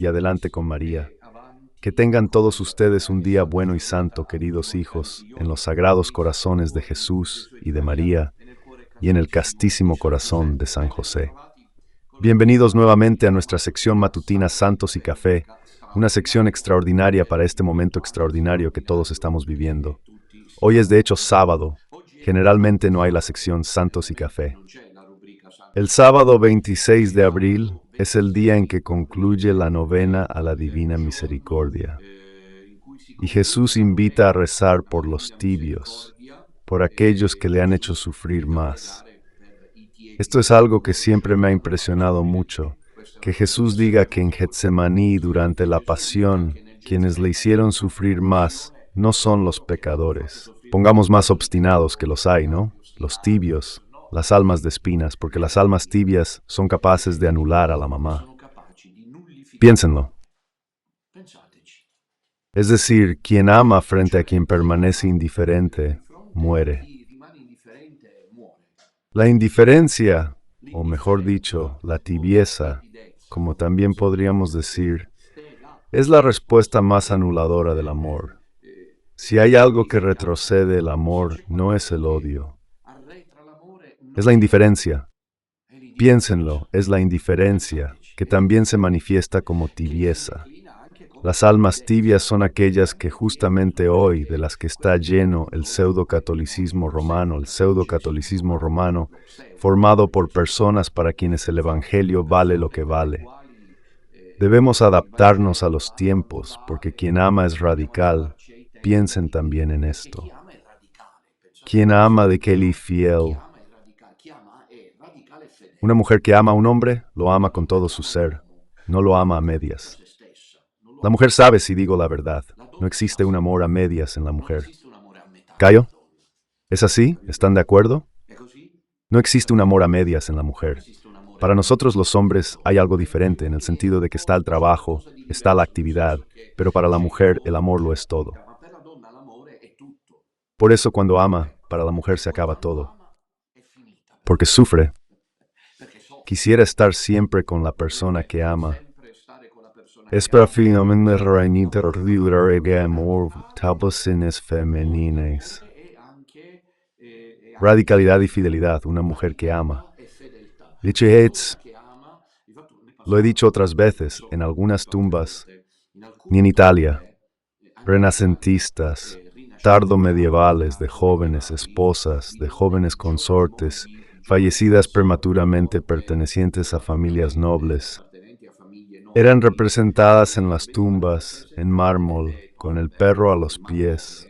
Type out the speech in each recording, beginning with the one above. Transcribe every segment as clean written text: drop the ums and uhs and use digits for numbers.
y adelante con María. Que tengan todos ustedes un día bueno y santo, queridos hijos, en los sagrados corazones de Jesús y de María, y en el castísimo corazón de San José. Bienvenidos nuevamente a nuestra sección matutina Santos y Café, una sección extraordinaria para este momento extraordinario que todos estamos viviendo. Hoy es de hecho sábado. Generalmente no hay la sección Santos y Café. El sábado 26 de abril es el día en que concluye la novena a la Divina Misericordia. Y Jesús invita a rezar por los tibios, por aquellos que le han hecho sufrir más. Esto es algo que siempre me ha impresionado mucho, que Jesús diga que en Getsemaní durante la pasión, quienes le hicieron sufrir más no son los pecadores. Pongamos más obstinados que los hay, ¿no? Los tibios, las almas de espinas, porque las almas tibias son capaces de anular a la mamá. Piénsenlo. Es decir, quien ama frente a quien permanece indiferente, muere. La indiferencia, o mejor dicho, la tibieza, como también podríamos decir, es la respuesta más anuladora del amor. Si hay algo que retrocede el amor, no es el odio, es la indiferencia. Piénsenlo, es la indiferencia, que también se manifiesta como tibieza. Las almas tibias son aquellas que justamente hoy, de las que está lleno el pseudo-catolicismo romano, formado por personas para quienes el Evangelio vale lo que vale. Debemos adaptarnos a los tiempos, porque quien ama es radical. Piensen también en esto. Quien ama de Kelly fiel. Una mujer que ama a un hombre, lo ama con todo su ser, no lo ama a medias. La mujer sabe si digo la verdad. No existe un amor a medias en la mujer. ¿Callo? ¿Es así? ¿Están de acuerdo? No existe un amor a medias en la mujer. Para nosotros los hombres hay algo diferente en el sentido de que está el trabajo, está la actividad, pero para la mujer el amor lo es todo. Por eso cuando ama, para la mujer se acaba todo. Porque sufre. Quisiera estar siempre con la persona que ama. Es perfectamente reinitar amor, tablaciones femeninas. Radicalidad y fidelidad, una mujer que ama. Dicho Yates, lo he dicho otras veces, en algunas tumbas, ni en Italia, renacentistas, tardomedievales de jóvenes esposas, de jóvenes consortes, fallecidas prematuramente pertenecientes a familias nobles, eran representadas en las tumbas, en mármol, con el perro a los pies.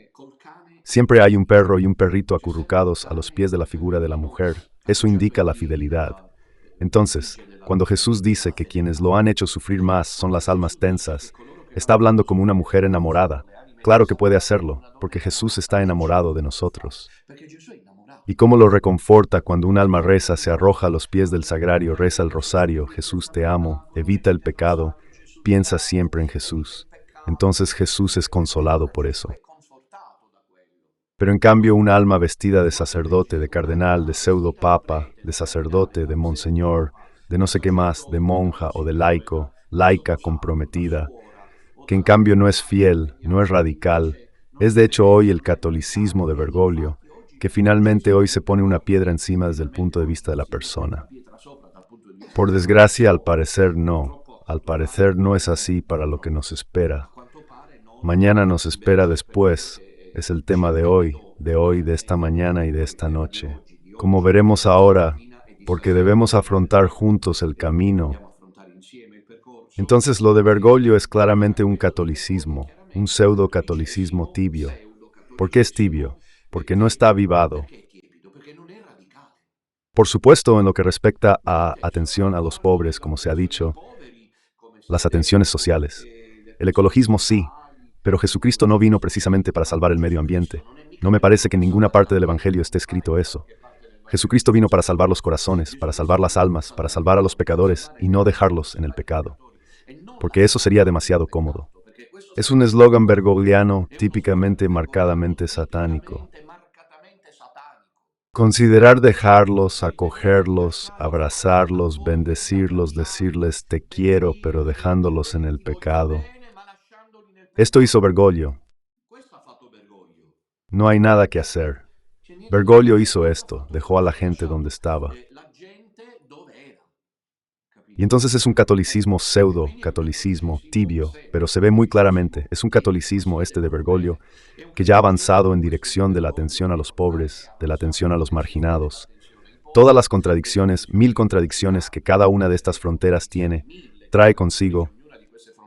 Siempre hay un perro y un perrito acurrucados a los pies de la figura de la mujer. Eso indica la fidelidad. Entonces, cuando Jesús dice que quienes lo han hecho sufrir más son las almas tensas, está hablando como una mujer enamorada. Claro que puede hacerlo, porque Jesús está enamorado de nosotros. Y cómo lo reconforta cuando un alma reza, se arroja a los pies del sagrario, reza el rosario, Jesús te amo, evita el pecado, piensa siempre en Jesús. Entonces Jesús es consolado por eso. Pero en cambio un alma vestida de sacerdote, de cardenal, de pseudo papa, de sacerdote, de monseñor, de no sé qué más, de monja o de laico, laica comprometida, que en cambio no es fiel, no es radical, es de hecho hoy el catolicismo de Bergoglio, que finalmente hoy se pone una piedra encima desde el punto de vista de la persona. Por desgracia, al parecer no es así para lo que nos espera. Mañana nos espera después, es el tema de hoy, de esta mañana y de esta noche. Como veremos ahora, porque debemos afrontar juntos el camino. Entonces lo de Bergoglio es claramente un catolicismo, un pseudo-catolicismo tibio. ¿Por qué es tibio? Porque no está avivado. Por supuesto, en lo que respecta a atención a los pobres, como se ha dicho, las atenciones sociales. El ecologismo sí, pero Jesucristo no vino precisamente para salvar el medio ambiente. No me parece que en ninguna parte del Evangelio esté escrito eso. Jesucristo vino para salvar los corazones, para salvar las almas, para salvar a los pecadores y no dejarlos en el pecado. Porque eso sería demasiado cómodo. Es un eslogan bergogliano típicamente marcadamente satánico. Considerar dejarlos, acogerlos, abrazarlos, bendecirlos, decirles te quiero, pero dejándolos en el pecado. Esto hizo Bergoglio. No hay nada que hacer. Bergoglio hizo esto, dejó a la gente donde estaba. Y entonces es un catolicismo pseudo, catolicismo tibio, pero se ve muy claramente, es un catolicismo este de Bergoglio, que ya ha avanzado en dirección de la atención a los pobres, de la atención a los marginados. Todas las contradicciones, 1000 contradicciones que cada una de estas fronteras tiene, trae consigo.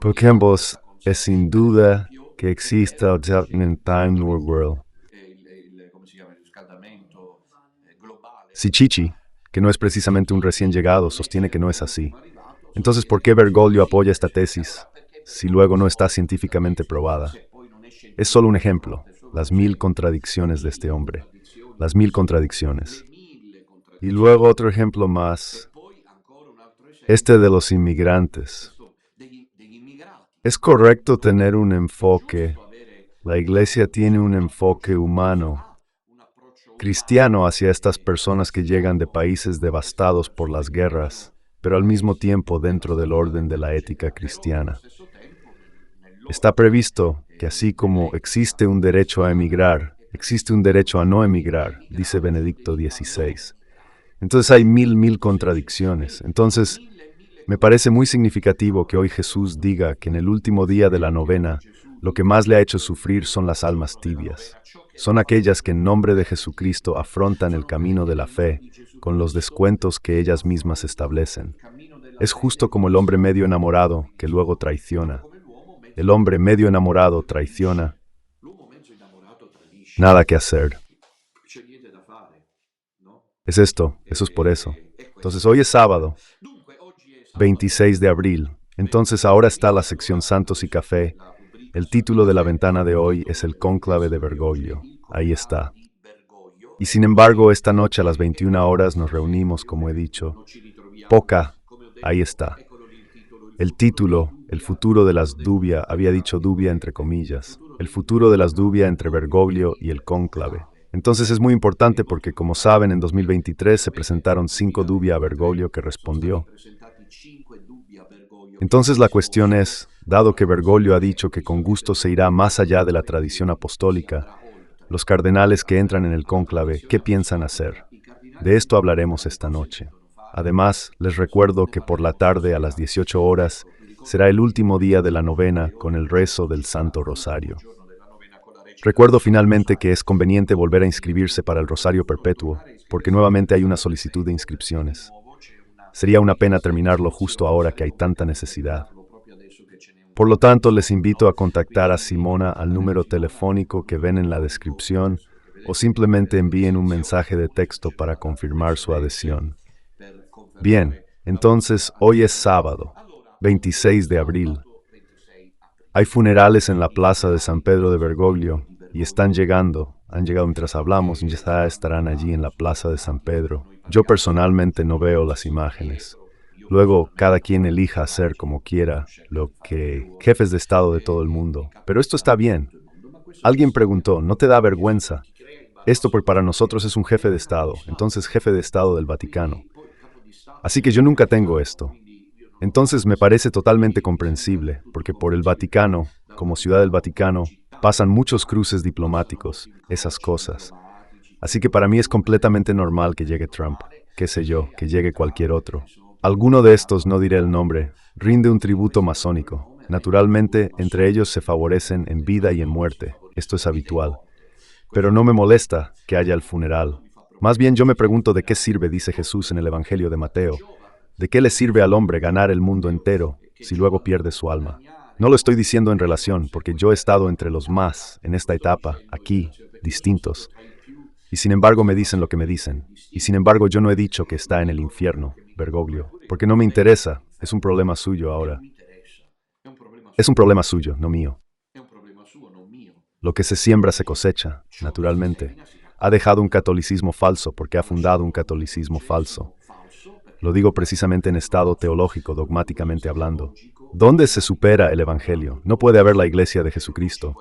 Porque ambos es sin duda que exista un Time New World. Si Chichi, que no es precisamente un recién llegado, sostiene que no es así, entonces ¿por qué Bergoglio apoya esta tesis si luego no está científicamente probada? Es solo un ejemplo, las 1000 contradicciones de este hombre, las 1000 contradicciones. Y luego otro ejemplo más, este de los inmigrantes. Es correcto tener un enfoque, la Iglesia tiene un enfoque humano, cristiano hacia estas personas que llegan de países devastados por las guerras, pero al mismo tiempo dentro del orden de la ética cristiana. Está previsto que así como existe un derecho a emigrar, existe un derecho a no emigrar, dice Benedicto XVI. Entonces hay 1000 contradicciones. Entonces, me parece muy significativo que hoy Jesús diga que en el último día de la novena, lo que más le ha hecho sufrir son las almas tibias. Son aquellas que en nombre de Jesucristo afrontan el camino de la fe con los descuentos que ellas mismas establecen. Es justo como el hombre medio enamorado que luego traiciona. El hombre medio enamorado traiciona. Nada que hacer. Es esto, eso es por eso. Entonces hoy es sábado, 26 de abril. Entonces ahora está la sección Santos y Café. El título de la ventana de hoy es el cónclave de Bergoglio. Ahí está. Y sin embargo, esta noche a las 21 horas nos reunimos, como he dicho. Poca, ahí está. El título, el futuro de las dubia, había dicho dubia entre comillas. El futuro de las dubia entre Bergoglio y el cónclave. Entonces es muy importante porque, como saben, en 2023 se presentaron 5 dubia a Bergoglio que respondió. Entonces la cuestión es, dado que Bergoglio ha dicho que con gusto se irá más allá de la tradición apostólica, los cardenales que entran en el cónclave, ¿qué piensan hacer? De esto hablaremos esta noche. Además, les recuerdo que por la tarde a las 18 horas será el último día de la novena con el rezo del Santo Rosario. Recuerdo finalmente que es conveniente volver a inscribirse para el Rosario Perpetuo, porque nuevamente hay una solicitud de inscripciones. Sería una pena terminarlo justo ahora que hay tanta necesidad. Por lo tanto, les invito a contactar a Simona al número telefónico que ven en la descripción o simplemente envíen un mensaje de texto para confirmar su adhesión. Bien, entonces hoy es sábado, 26 de abril. Hay funerales en la plaza de San Pedro de Bergoglio y han llegado mientras hablamos y ya estarán allí en la plaza de San Pedro. Yo personalmente no veo las imágenes. Luego, cada quien elija hacer como quiera, lo que jefes de Estado de todo el mundo. Pero esto está bien. Alguien preguntó, ¿no te da vergüenza? Esto porque para nosotros es un jefe de Estado, entonces jefe de Estado del Vaticano. Así que yo nunca tengo esto. Entonces me parece totalmente comprensible, porque por el Vaticano, como ciudad del Vaticano, pasan muchos cruces diplomáticos, esas cosas. Así que para mí es completamente normal que llegue Trump, qué sé yo, que llegue cualquier otro. Alguno de estos, no diré el nombre, rinde un tributo masónico. Naturalmente, entre ellos se favorecen en vida y en muerte. Esto es habitual. Pero no me molesta que haya el funeral. Más bien yo me pregunto de qué sirve, dice Jesús en el Evangelio de Mateo. ¿De qué le sirve al hombre ganar el mundo entero si luego pierde su alma? No lo estoy diciendo en relación, porque yo he estado entre los más en esta etapa, aquí, distintos. Y sin embargo me dicen lo que me dicen. Y sin embargo yo no he dicho que está en el infierno, Bergoglio, porque no me interesa. Es un problema suyo ahora. Es un problema suyo, no mío. Lo que se siembra se cosecha, naturalmente. Ha dejado un catolicismo falso porque ha fundado un catolicismo falso. Lo digo precisamente en estado teológico, dogmáticamente hablando. ¿Dónde se supera el Evangelio? No puede haber la Iglesia de Jesucristo,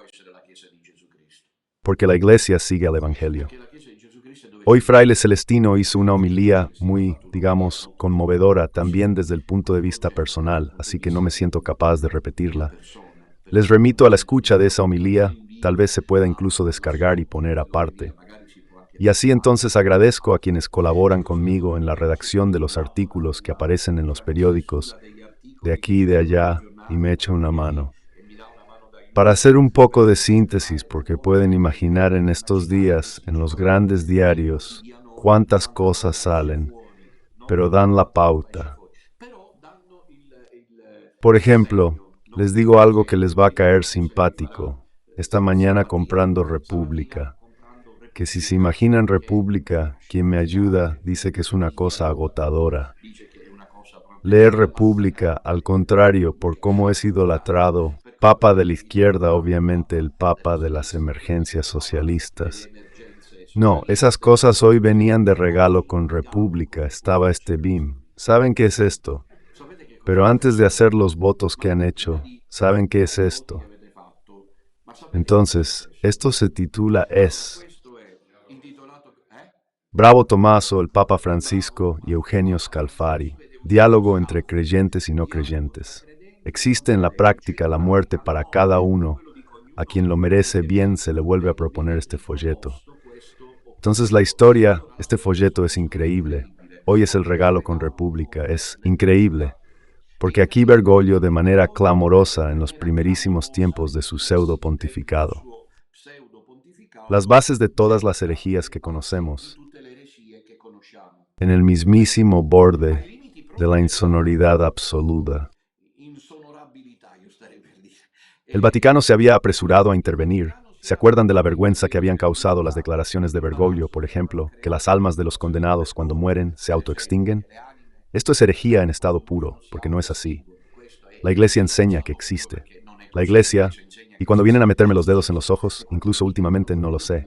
porque la Iglesia sigue al Evangelio. Hoy Fraile Celestino hizo una homilía muy, digamos, conmovedora también desde el punto de vista personal, así que no me siento capaz de repetirla. Les remito a la escucha de esa homilía, tal vez se pueda incluso descargar y poner aparte. Y así entonces agradezco a quienes colaboran conmigo en la redacción de los artículos que aparecen en los periódicos, de aquí y de allá, y me echan una mano. Para hacer un poco de síntesis, porque pueden imaginar en estos días, en los grandes diarios, cuántas cosas salen, pero dan la pauta. Por ejemplo, les digo algo que les va a caer simpático. Esta mañana comprando República, que si se imaginan República, quien me ayuda dice que es una cosa agotadora. Leer República, al contrario, por cómo es idolatrado, papa de la izquierda, obviamente el papa de las emergencias socialistas. No, esas cosas hoy venían de regalo con República, estaba este BIM. ¿Saben qué es esto? Pero antes de hacer los votos que han hecho, ¿saben qué es esto? Entonces, esto se titula Es. Bravo Tommaso, el Papa Francisco y Eugenio Scalfari. Diálogo entre creyentes y no creyentes. Existe en la práctica la muerte para cada uno. A quien lo merece bien se le vuelve a proponer este folleto. Entonces la historia, este folleto es increíble. Hoy es el regalo con República, es increíble. Porque aquí Bergoglio de manera clamorosa en los primerísimos tiempos de su pseudo pontificado. Las bases de todas las herejías que conocemos, en el mismísimo borde de la insonoridad absoluta. El Vaticano se había apresurado a intervenir. ¿Se acuerdan de la vergüenza que habían causado las declaraciones de Bergoglio, por ejemplo, que las almas de los condenados cuando mueren se autoextinguen? Esto es herejía en estado puro, porque no es así. La Iglesia enseña que existe. La Iglesia, y cuando vienen a meterme los dedos en los ojos, incluso últimamente no lo sé,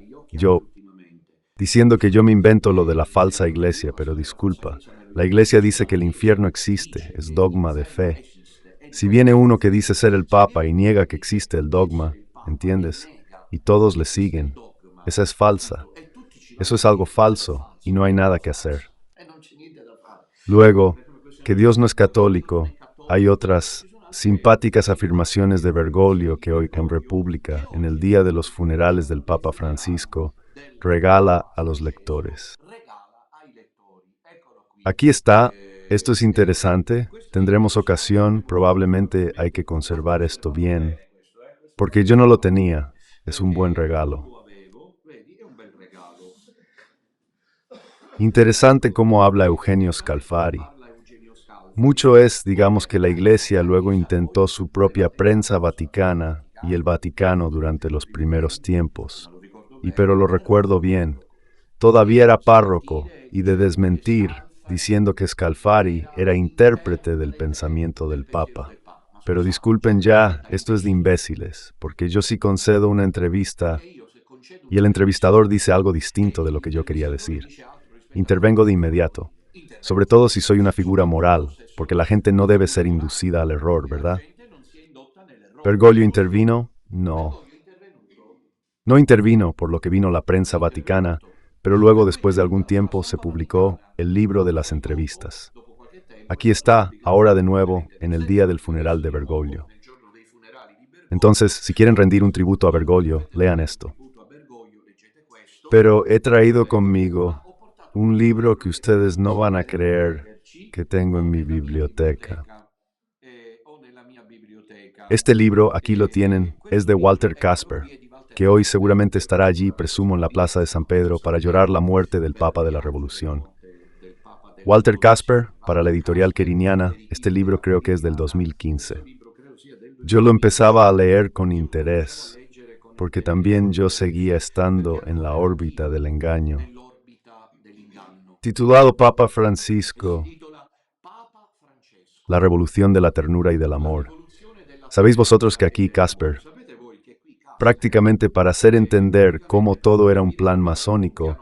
diciendo que yo me invento lo de la falsa Iglesia, pero disculpa, la Iglesia dice que el infierno existe, es dogma de fe. Si viene uno que dice ser el Papa y niega que existe el dogma, ¿entiendes? Y todos le siguen. Esa es falsa. Eso es algo falso y no hay nada que hacer. Luego, que Dios no es católico, hay otras simpáticas afirmaciones de Bergoglio que hoy en República, en el día de los funerales del Papa Francisco, regala a los lectores. Aquí está, esto es interesante, tendremos ocasión, probablemente hay que conservar esto bien, porque yo no lo tenía, es un buen regalo. Interesante cómo habla Eugenio Scalfari. Mucho es, digamos, que la Iglesia luego intentó su propia prensa vaticana y el Vaticano durante los primeros tiempos. Pero lo recuerdo bien. Todavía era párroco y de desmentir, diciendo que Scalfari era intérprete del pensamiento del Papa. Pero disculpen ya, esto es de imbéciles, porque yo sí concedo una entrevista y el entrevistador dice algo distinto de lo que yo quería decir. Intervengo de inmediato, sobre todo si soy una figura moral, porque la gente no debe ser inducida al error, ¿verdad? ¿Bergoglio intervino? No. No intervino, por lo que vino la prensa vaticana, pero luego, después de algún tiempo, se publicó el libro de las entrevistas. Aquí está, ahora de nuevo, en el día del funeral de Bergoglio. Entonces, si quieren rendir un tributo a Bergoglio, lean esto. Pero he traído conmigo un libro que ustedes no van a creer que tengo en mi biblioteca. Este libro, aquí lo tienen, es de Walter Casper, que hoy seguramente estará allí, presumo, en la Plaza de San Pedro para llorar la muerte del Papa de la Revolución. Walter Casper, para la editorial queriniana, este libro creo que es del 2015. Yo lo empezaba a leer con interés, porque también yo seguía estando en la órbita del engaño. Titulado Papa Francisco, la revolución de la ternura y del amor. ¿Sabéis vosotros que aquí Casper, prácticamente para hacer entender cómo todo era un plan masónico,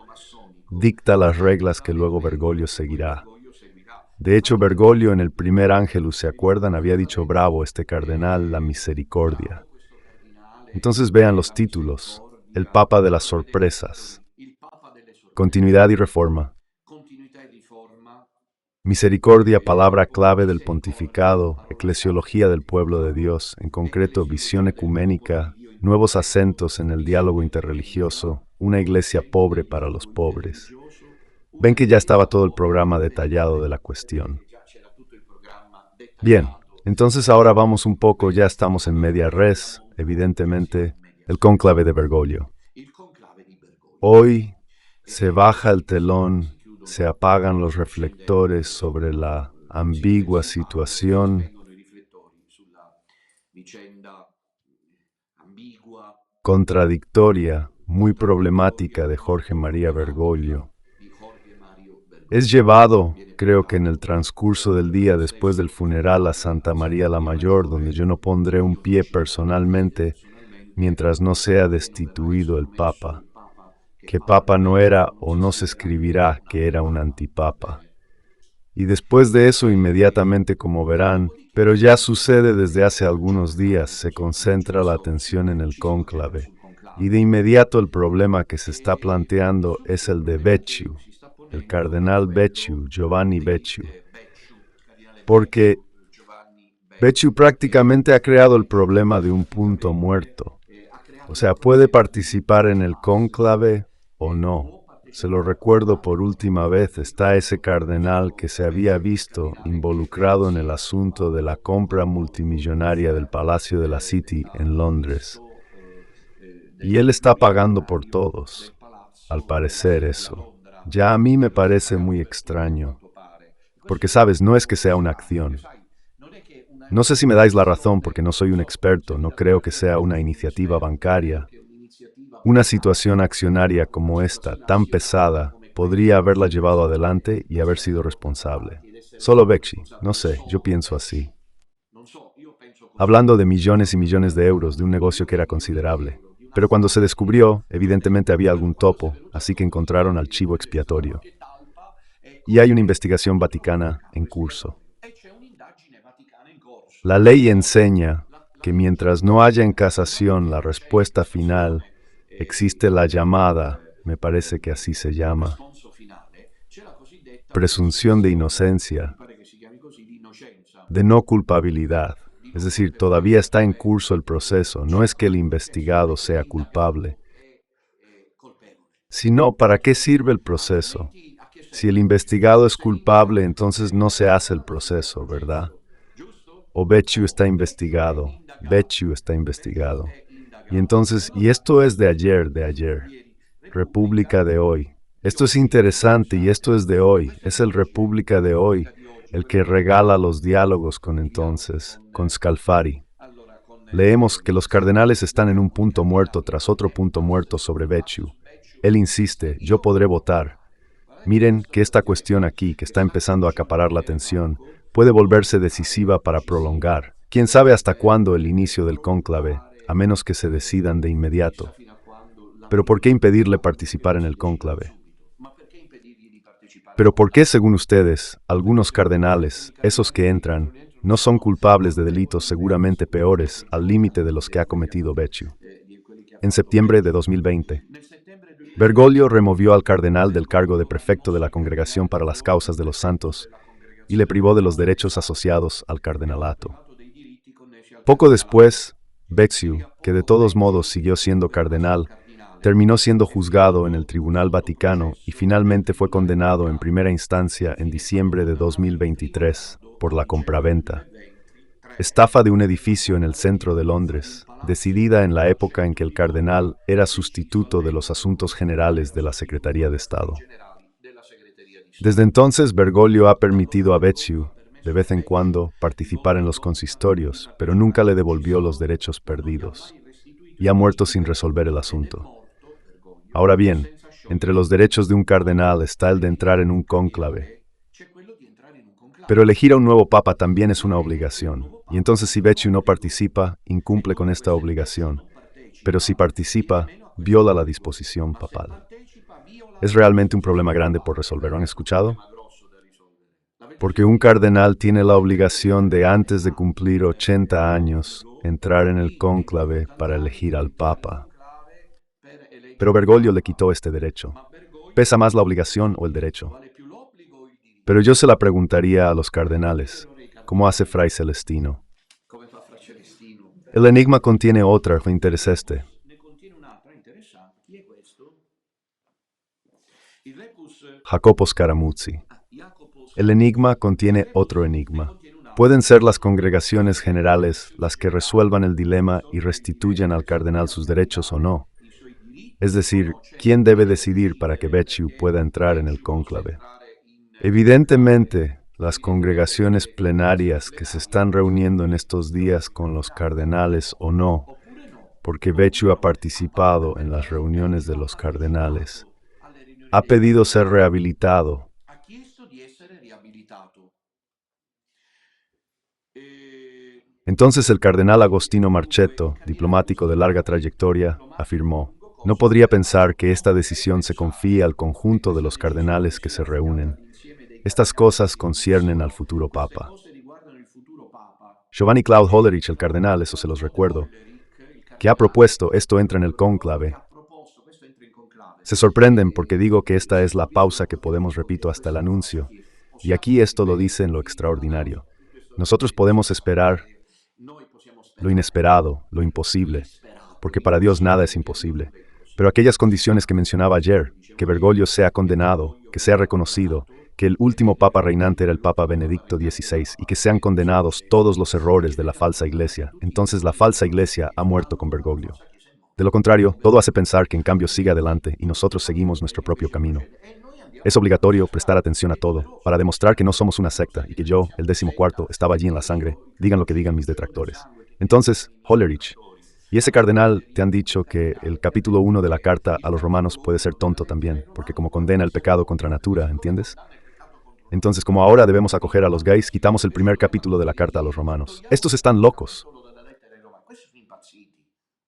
dicta las reglas que luego Bergoglio seguirá? De hecho, Bergoglio en el primer Ángelus, ¿se acuerdan? Había dicho bravo este cardenal, la misericordia. Entonces vean los títulos, el Papa de las sorpresas. Continuidad y reforma. Misericordia, palabra clave del pontificado, eclesiología del pueblo de Dios, en concreto visión ecuménica, nuevos acentos en el diálogo interreligioso, una iglesia pobre para los pobres. Ven que ya estaba todo el programa detallado de la cuestión. Bien, entonces ahora vamos un poco, ya estamos en media res, evidentemente, el cónclave de Bergoglio. Hoy se baja el telón, se apagan los reflectores sobre la ambigua situación contradictoria, muy problemática de Jorge María Bergoglio. Es llevado, creo que en el transcurso del día después del funeral a Santa María la Mayor, donde yo no pondré un pie personalmente mientras no sea destituido el Papa, que Papa no era o no se escribirá que era un antipapa. Y después de eso, inmediatamente, como verán, pero ya sucede desde hace algunos días, se concentra la atención en el cónclave. Y de inmediato el problema que se está planteando es el de Becciu, el cardenal Becciu, Giovanni Becciu. Porque Becciu prácticamente ha creado el problema de un punto muerto. O sea, puede participar en el cónclave o no. Se lo recuerdo por última vez, está ese cardenal que se había visto involucrado en el asunto de la compra multimillonaria del Palacio de la City en Londres. Y él está pagando por todos, al parecer eso. Ya a mí me parece muy extraño, porque sabes, no es que sea una acción. No sé si me dais la razón porque no soy un experto, no creo que sea una iniciativa bancaria. Una situación accionaria como esta, tan pesada, podría haberla llevado adelante y haber sido responsable. Solo Becci, no sé, yo pienso así. Hablando de millones y millones de euros de un negocio que era considerable. Pero cuando se descubrió, evidentemente había algún topo, así que encontraron al chivo expiatorio. Y hay una investigación vaticana en curso. La ley enseña que mientras no haya en casación la respuesta final, existe la llamada, me parece que así se llama, presunción de inocencia, de no culpabilidad. Es decir, todavía está en curso el proceso, no es que el investigado sea culpable, sino ¿para qué sirve el proceso? Si el investigado es culpable, entonces no se hace el proceso, ¿verdad? O Becciu está investigado, Becciu está investigado. Y entonces, y esto es de ayer, República de hoy. Esto es interesante y esto es de hoy, es el República de hoy, el que regala los diálogos con Scalfari. Leemos que los cardenales están en un punto muerto tras otro punto muerto sobre Becciu. Él insiste, yo podré votar. Miren que esta cuestión aquí, que está empezando a acaparar la atención, puede volverse decisiva para prolongar. ¿Quién sabe hasta cuándo el inicio del cónclave, a menos que se decidan de inmediato? Pero ¿por qué impedirle participar en el cónclave? Pero ¿por qué, según ustedes, algunos cardenales, esos que entran, no son culpables de delitos seguramente peores al límite de los que ha cometido Becciu? En septiembre de 2020, Bergoglio removió al cardenal del cargo de prefecto de la Congregación para las Causas de los Santos y le privó de los derechos asociados al cardenalato. Poco después, Becciu, que de todos modos siguió siendo cardenal, terminó siendo juzgado en el Tribunal Vaticano y finalmente fue condenado en primera instancia en diciembre de 2023 por la compraventa. Estafa de un edificio en el centro de Londres, decidida en la época en que el cardenal era sustituto de los asuntos generales de la Secretaría de Estado. Desde entonces, Bergoglio ha permitido a Becciu, de vez en cuando, participar en los consistorios, pero nunca le devolvió los derechos perdidos. Y ha muerto sin resolver el asunto. Ahora bien, entre los derechos de un cardenal está el de entrar en un cónclave. Pero elegir a un nuevo papa también es una obligación. Y entonces si Becciu no participa, incumple con esta obligación. Pero si participa, viola la disposición papal. Es realmente un problema grande por resolver. ¿Lo han escuchado? Porque un cardenal tiene la obligación de, antes de cumplir 80 años, entrar en el cónclave para elegir al papa. Pero Bergoglio le quitó este derecho. ¿Pesa más la obligación o el derecho? Pero yo se la preguntaría a los cardenales, ¿cómo hace Fray Celestino? El enigma contiene otra que interesante. Jacopo Scaramuzzi. El enigma contiene otro enigma. Pueden ser las congregaciones generales las que resuelvan el dilema y restituyan al cardenal sus derechos o no. Es decir, ¿quién debe decidir para que Becciu pueda entrar en el cónclave? Evidentemente, las congregaciones plenarias que se están reuniendo en estos días con los cardenales o no, porque Becciu ha participado en las reuniones de los cardenales, ha pedido ser rehabilitado. Entonces el cardenal Agostino Marchetto, diplomático de larga trayectoria, afirmó: no podría pensar que esta decisión se confíe al conjunto de los cardenales que se reúnen. Estas cosas conciernen al futuro Papa. Giovanni Claude Hollerich, el cardenal, eso se los recuerdo, que ha propuesto esto entra en el cónclave. Se sorprenden porque digo que esta es la pausa que podemos, repito, hasta el anuncio. Y aquí esto lo dice en lo extraordinario. Nosotros podemos esperar lo inesperado, lo imposible, porque para Dios nada es imposible. Pero aquellas condiciones que mencionaba ayer, que Bergoglio sea condenado, que sea reconocido, que el último papa reinante era el Papa Benedicto XVI y que sean condenados todos los errores de la falsa iglesia, entonces la falsa iglesia ha muerto con Bergoglio. De lo contrario, todo hace pensar que en cambio sigue adelante y nosotros seguimos nuestro propio camino. Es obligatorio prestar atención a todo, para demostrar que no somos una secta y que yo, el 14º, estaba allí en la sangre, digan lo que digan mis detractores. Entonces, Hollerich, y ese cardenal te han dicho que el capítulo 1 de la carta a los romanos puede ser tonto también, porque como condena el pecado contra natura, ¿entiendes? Entonces, como ahora debemos acoger a los gays, quitamos el primer capítulo de la carta a los romanos. Estos están locos.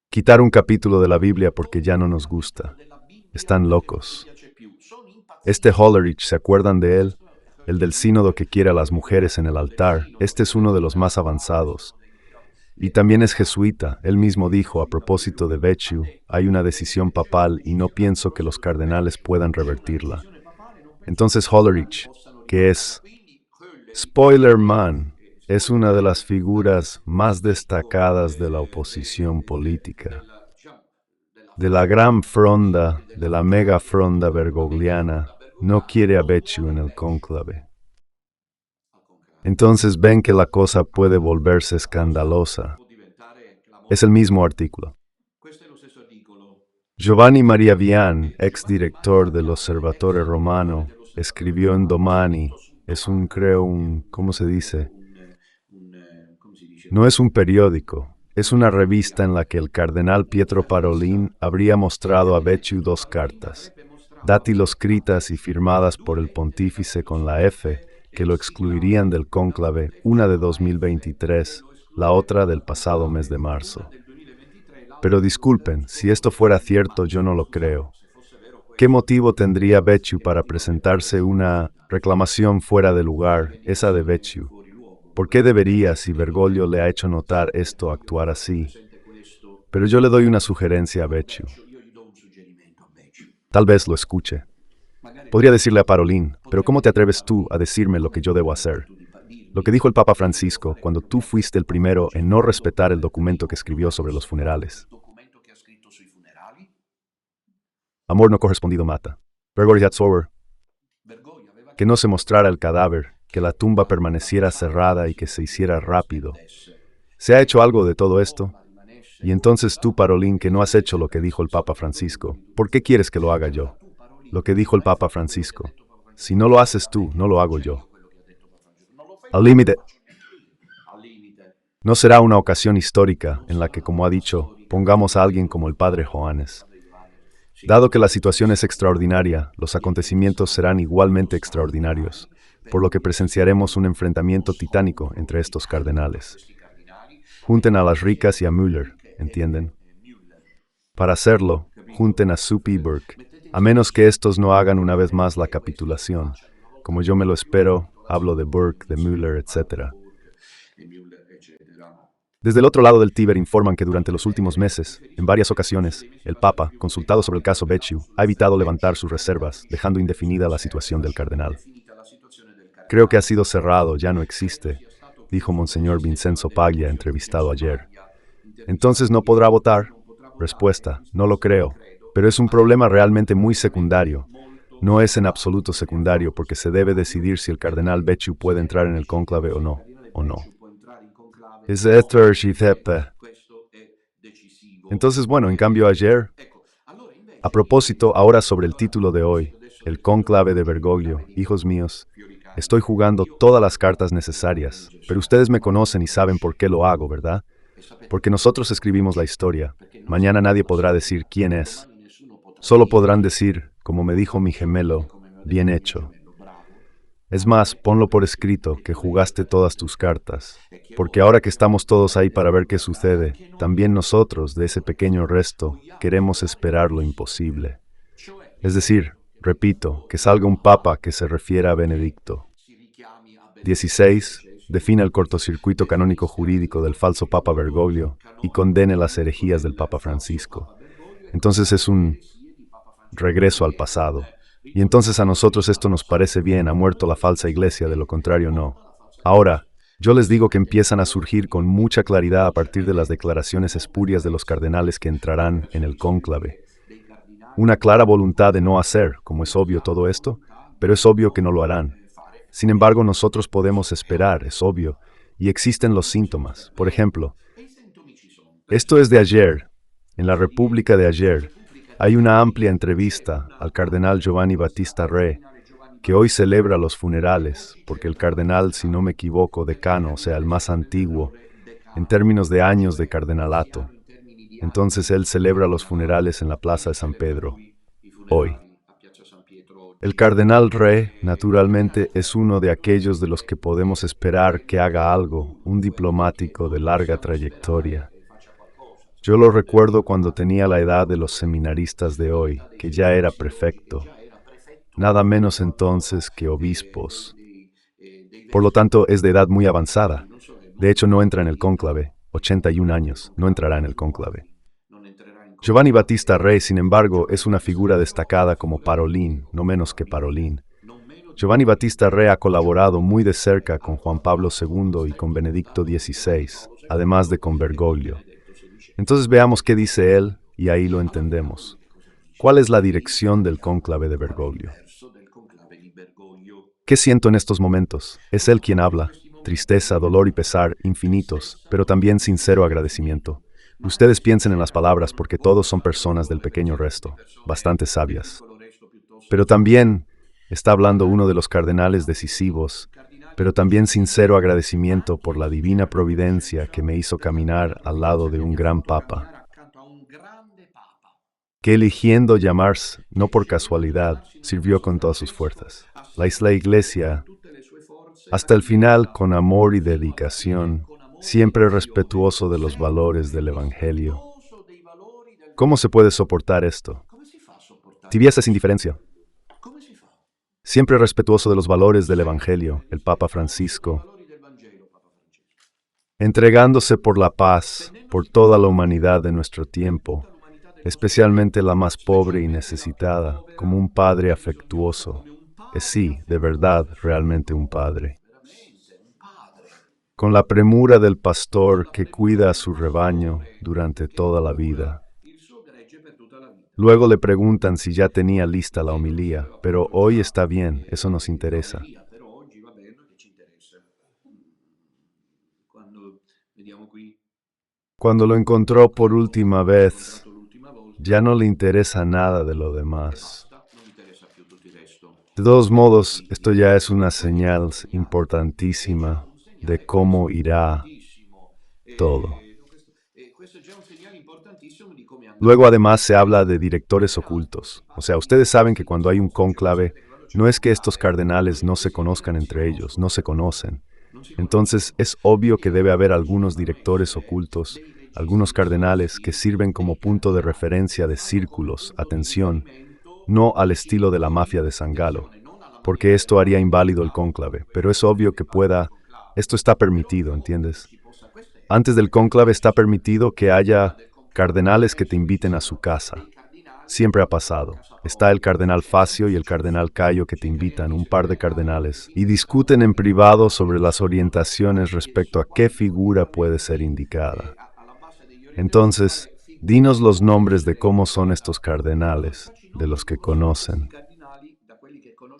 Quitar un capítulo de la Biblia porque ya no nos gusta. Están locos. Este Hollerich, ¿se acuerdan de él? El del sínodo que quiere a las mujeres en el altar. Este es uno de los más avanzados. Y también es jesuita. Él mismo dijo, a propósito de Becciu, hay una decisión papal y no pienso que los cardenales puedan revertirla. Entonces Hollerich, que es Spoiler Man, es una de las figuras más destacadas de la oposición política. De la gran fronda, de la mega fronda bergogliana, no quiere a Becciu en el cónclave. Entonces ven que la cosa puede volverse escandalosa. Es el mismo artículo. Giovanni Maria Vian, exdirector del Osservatore Romano, escribió en Domani, ¿cómo se dice? No es un periódico, es una revista en la que el cardenal Pietro Parolin habría mostrado a Becciu 2 cartas, datiloscritas y firmadas por el pontífice con la F, que lo excluirían del cónclave, una de 2023, la otra del pasado mes de marzo. Pero disculpen, si esto fuera cierto, yo no lo creo. ¿Qué motivo tendría Becciu para presentarse una reclamación fuera de lugar, esa de Becciu? ¿Por qué debería, si Bergoglio le ha hecho notar esto, actuar así? Pero yo le doy una sugerencia a Becciu. Tal vez lo escuche. Podría decirle a Parolin, pero ¿cómo te atreves tú a decirme lo que yo debo hacer? Lo que dijo el Papa Francisco cuando tú fuiste el primero en no respetar el documento que escribió sobre los funerales. Amor no correspondido mata. Bergoglio que no se mostrara el cadáver, que la tumba permaneciera cerrada y que se hiciera rápido. ¿Se ha hecho algo de todo esto? Y entonces tú, Parolin, que no has hecho lo que dijo el Papa Francisco, ¿por qué quieres que lo haga yo? Lo que dijo el Papa Francisco. Si no lo haces tú, no lo hago yo. Al límite. No será una ocasión histórica en la que, como ha dicho, pongamos a alguien como el Padre Johannes. Dado que la situación es extraordinaria, los acontecimientos serán igualmente extraordinarios, por lo que presenciaremos un enfrentamiento titánico entre estos cardenales. Junten a las ricas y a Müller, ¿entienden? Para hacerlo, junten a Suppe y Burke, a menos que estos no hagan una vez más la capitulación. Como yo me lo espero, hablo de Burke, de Müller, etc. Desde el otro lado del Tíber informan que durante los últimos meses, en varias ocasiones, el Papa, consultado sobre el caso Becciu, ha evitado levantar sus reservas, dejando indefinida la situación del cardenal. Creo que ha sido cerrado, ya no existe, dijo Monseñor Vincenzo Paglia, entrevistado ayer. Entonces no podrá votar. Respuesta: no lo creo. Pero es un problema realmente muy secundario. No es en absoluto secundario porque se debe decidir si el cardenal Becciu puede entrar en el cónclave o no. Es Entonces, bueno, en cambio ayer, a propósito, ahora sobre el título de hoy, el cónclave de Bergoglio, hijos míos, estoy jugando todas las cartas necesarias, pero ustedes me conocen y saben por qué lo hago, ¿verdad? Porque nosotros escribimos la historia. Mañana nadie podrá decir quién es. Solo podrán decir, como me dijo mi gemelo, bien hecho. Es más, ponlo por escrito, que jugaste todas tus cartas, porque ahora que estamos todos ahí para ver qué sucede, también nosotros, de ese pequeño resto, queremos esperar lo imposible. Es decir, repito, que salga un papa que se refiera a Benedicto. 16. Define el cortocircuito canónico jurídico del falso Papa Bergoglio y condene las herejías del Papa Francisco. Entonces es un regreso al pasado. Y entonces a nosotros esto nos parece bien, ha muerto la falsa iglesia, de lo contrario no. Ahora, yo les digo que empiezan a surgir con mucha claridad a partir de las declaraciones espurias de los cardenales que entrarán en el cónclave. Una clara voluntad de no hacer, como es obvio todo esto, pero es obvio que no lo harán. Sin embargo, nosotros podemos esperar, es obvio, y existen los síntomas. Por ejemplo, esto es de ayer, en la República de ayer, hay una amplia entrevista al cardenal Giovanni Battista Re, que hoy celebra los funerales, porque el cardenal, si no me equivoco, decano, o sea, el más antiguo, en términos de años de cardenalato. Entonces él celebra los funerales en la Plaza de San Pedro, hoy. El cardenal Re, naturalmente, es uno de aquellos de los que podemos esperar que haga algo, un diplomático de larga trayectoria. Yo lo recuerdo cuando tenía la edad de los seminaristas de hoy, que ya era prefecto, nada menos entonces que obispos. Por lo tanto, es de edad muy avanzada. De hecho, no entra en el cónclave, 81 años, no entrará en el cónclave. Giovanni Battista Re, sin embargo, es una figura destacada como Parolín, no menos que Parolín. Giovanni Battista Re ha colaborado muy de cerca con Juan Pablo II y con Benedicto XVI, además de con Bergoglio. Entonces veamos qué dice él, y ahí lo entendemos. ¿Cuál es la dirección del cónclave de Bergoglio? ¿Qué siento en estos momentos? Es él quien habla. Tristeza, dolor y pesar, infinitos, pero también sincero agradecimiento. Ustedes piensen en las palabras porque todos son personas del pequeño resto, bastante sabias. Pero también está hablando uno de los cardenales decisivos, pero también sincero agradecimiento por la divina providencia que me hizo caminar al lado de un gran papa, que eligiendo llamarse, no por casualidad, sirvió con todas sus fuerzas. La iglesia, hasta el final, con amor y dedicación, siempre respetuoso de los valores del Evangelio. ¿Cómo se puede soportar esto? Tibieza es indiferencia. Siempre respetuoso de los valores del Evangelio, el Papa Francisco, entregándose por la paz, por toda la humanidad de nuestro tiempo, especialmente la más pobre y necesitada, como un padre afectuoso. Es sí, de verdad, realmente un padre. Con la premura del pastor que cuida a su rebaño durante toda la vida. Luego le preguntan si ya tenía lista la homilía, pero hoy está bien, eso nos interesa. Cuando lo encontró por última vez, ya no le interesa nada de lo demás. De todos modos, esto ya es una señal importantísima de cómo irá todo. Luego además se habla de directores ocultos. O sea, ustedes saben que cuando hay un cónclave, no es que estos cardenales no se conozcan entre ellos, no se conocen. Entonces es obvio que debe haber algunos directores ocultos, algunos cardenales que sirven como punto de referencia de círculos, atención, no al estilo de la mafia de San Galo, porque esto haría inválido el cónclave, pero es obvio que esto está permitido, ¿entiendes? Antes del cónclave está permitido que haya cardenales que te inviten a su casa. Siempre ha pasado. Está el cardenal Facio y el cardenal Cayo que te invitan, un par de cardenales, y discuten en privado sobre las orientaciones respecto a qué figura puede ser indicada. Entonces, dinos los nombres de cómo son estos cardenales, de los que conocen.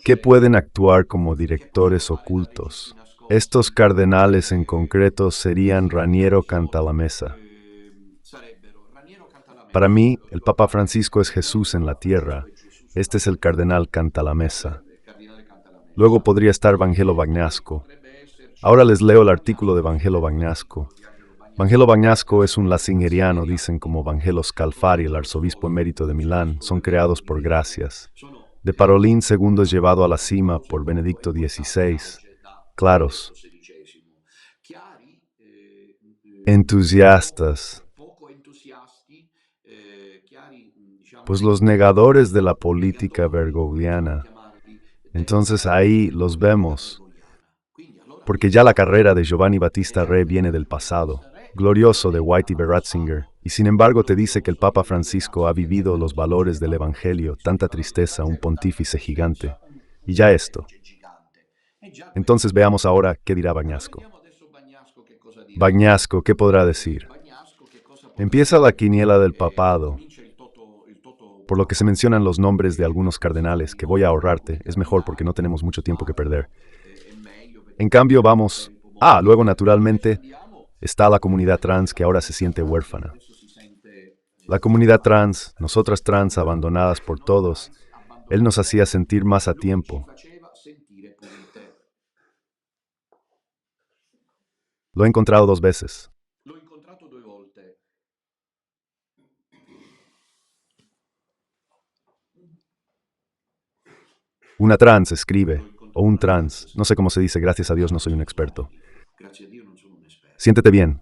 ¿Qué pueden actuar como directores ocultos? Estos cardenales en concreto serían Raniero Cantalamessa. Para mí, el Papa Francisco es Jesús en la tierra. Este es el cardenal Cantalamessa. Luego podría estar Vangelo Bagnasco. Ahora les leo el artículo de Vangelo Bagnasco. Vangelo Bagnasco es un lasingeriano, dicen como Vangelo Scalfari, el arzobispo emérito de Milán. Son creados por gracias. De Parolín II es llevado a la cima por Benedicto XVI. Claros. Entusiastas. Pues los negadores de la política bergogliana. Entonces ahí los vemos, porque ya la carrera de Giovanni Battista Re viene del pasado, glorioso de Whitey B. Ratzinger, y sin embargo te dice que el Papa Francisco ha vivido los valores del Evangelio, tanta tristeza, un pontífice gigante. Y ya esto. Entonces veamos ahora qué dirá Bagnasco. Bagnasco, ¿qué podrá decir? Empieza la quiniela del papado, por lo que se mencionan los nombres de algunos cardenales, que voy a ahorrarte, es mejor porque no tenemos mucho tiempo que perder. En cambio, vamos... luego naturalmente está la comunidad trans que ahora se siente huérfana. La comunidad trans, nosotras trans abandonadas por todos, él nos hacía sentir más a tiempo. Lo he encontrado 2 veces. Una trans escribe, o un trans, no sé cómo se dice, gracias a Dios no soy un experto. Siéntete bien.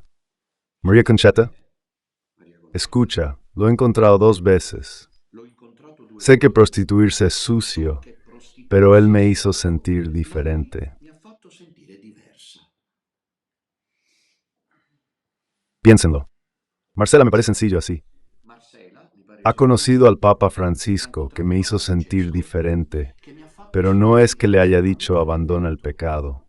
María Conchetta, escucha, lo he encontrado 2 veces. Sé que prostituirse es sucio, pero él me hizo sentir diferente. Piénsenlo. Marcela me parece sencillo así. Ha conocido al Papa Francisco, que me hizo sentir diferente, pero no es que le haya dicho abandona el pecado.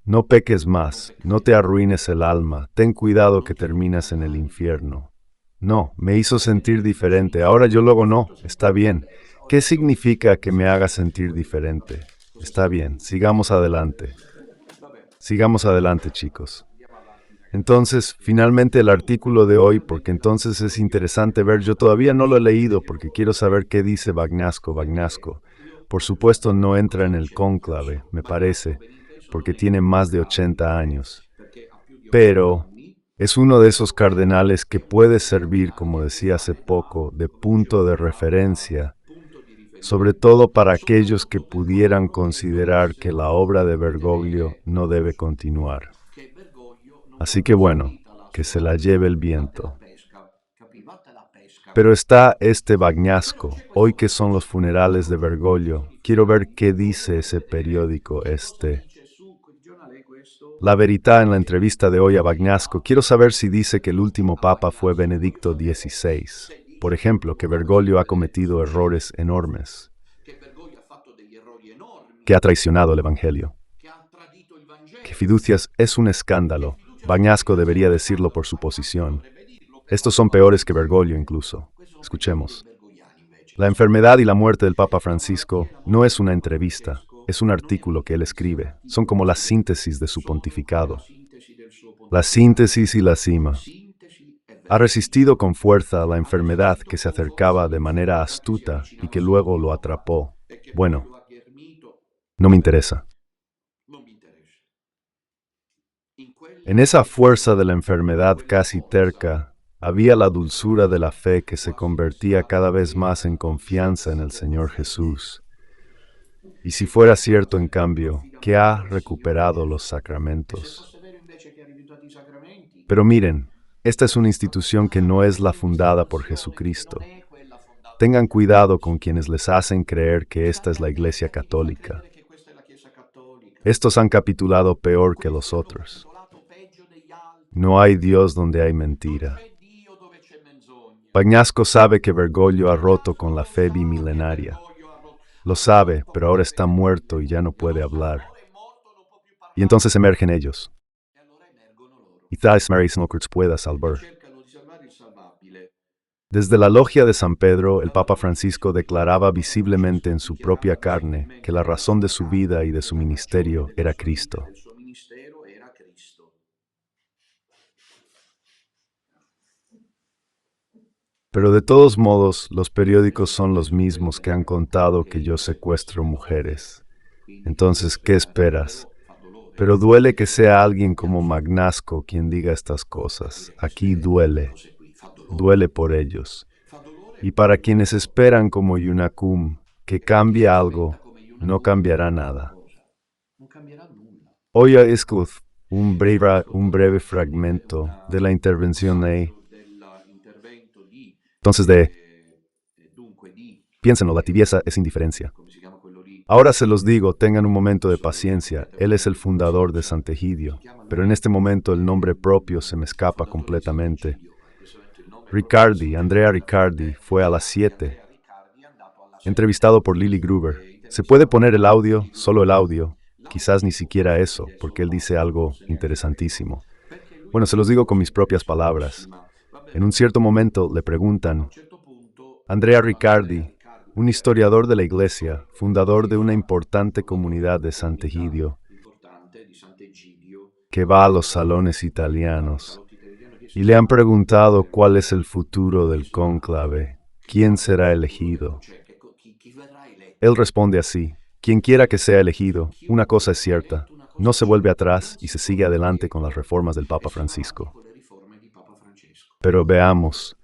No peques más, no te arruines el alma, ten cuidado que terminas en el infierno. No, me hizo sentir diferente, ahora yo luego no, está bien. ¿Qué significa que me haga sentir diferente? Está bien, sigamos adelante. Sigamos adelante, chicos. Entonces, finalmente el artículo de hoy, porque entonces es interesante ver, yo todavía no lo he leído porque quiero saber qué dice Bagnasco. Por supuesto no entra en el cónclave, me parece, porque tiene más de 80 años. Pero es uno de esos cardenales que puede servir, como decía hace poco, de punto de referencia, sobre todo para aquellos que pudieran considerar que la obra de Bergoglio no debe continuar. Así que bueno, que se la lleve el viento. Pero está este Bagnasco, hoy que son los funerales de Bergoglio. Quiero ver qué dice ese periódico La Verità en la entrevista de hoy a Bagnasco. Quiero saber si dice que el último papa fue Benedicto XVI. Por ejemplo, que Bergoglio ha cometido errores enormes, que ha traicionado el Evangelio, que Fiducias es un escándalo. Bagnasco debería decirlo por su posición. Estos son peores que Bergoglio incluso. Escuchemos. La enfermedad y la muerte del Papa Francisco no es una entrevista, es un artículo que él escribe. Son como la síntesis de su pontificado. La síntesis y la cima. Ha resistido con fuerza a la enfermedad que se acercaba de manera astuta y que luego lo atrapó. Bueno, no me interesa. En esa fuerza de la enfermedad casi terca, había la dulzura de la fe que se convertía cada vez más en confianza en el Señor Jesús. Y si fuera cierto, en cambio, que ha recuperado los sacramentos. Pero miren, esta es una institución que no es la fundada por Jesucristo. Tengan cuidado con quienes les hacen creer que esta es la Iglesia Católica. Estos han capitulado peor que los otros. No hay Dios donde hay mentira. c'è Dio dove c'è menzogna. Bagnasco sabe que Bergoglio ha roto con la fe bimilenaria. Lo sabe, pero ahora está muerto y ya no puede hablar. Ora è morto, non può più Y parlare. entonces emergen ellos. E allora emergono loro. Quizás Mary Snowcurts pueda E salvar. cercano di salvare il salvabile. Desde la logia de San Pedro, el Papa Francisco declaraba visiblemente en su propia carne que la razón de su vida y de su ministerio era Cristo. Il suo ministero era Cristo. Pero de todos modos, los periódicos son los mismos que han contado que yo secuestro mujeres. Entonces, ¿qué esperas? Pero duele que sea alguien como Magnasco quien diga estas cosas. Aquí duele. Duele por ellos. Y para quienes esperan como Yunacum que cambie algo, no cambiará nada. Non cambierà nulla. Hoy escucho un breve fragmento de la intervención de... Dell'intervento di Entonces, dunque di piénsenlo, la tibieza es indiferencia. come si chiama quello lì? Ahora se los digo, tengan un momento de paciencia. Él es el fundador de Sant'Egidio, pero en este momento el nombre propio se me escapa completamente. Riccardi, Andrea Riccardi, fue a las 7, Riccardi è andato alla entrevistado por Lily Gruber. ¿Se puede poner el audio? Solo el audio. Quizás ni siquiera eso, porque él dice algo interesantísimo. Bueno, se los digo con mis propias palabras. En un cierto momento le preguntan, certo punto Andrea Riccardi, un historiador de la Iglesia, fundador de una importante comunidad de Sant'Egidio, importante di Sant'Egidio que va a los salones italianos, y le han preguntado cuál es el futuro del cónclave, quién será elegido. cioè chi verrà eletto. Él responde así, quien quiera que sea elegido, una cosa es cierta, no se vuelve atrás y se sigue adelante con las reformas del Papa Francisco. Con le riforme di Papa Francesco. Pero veamos,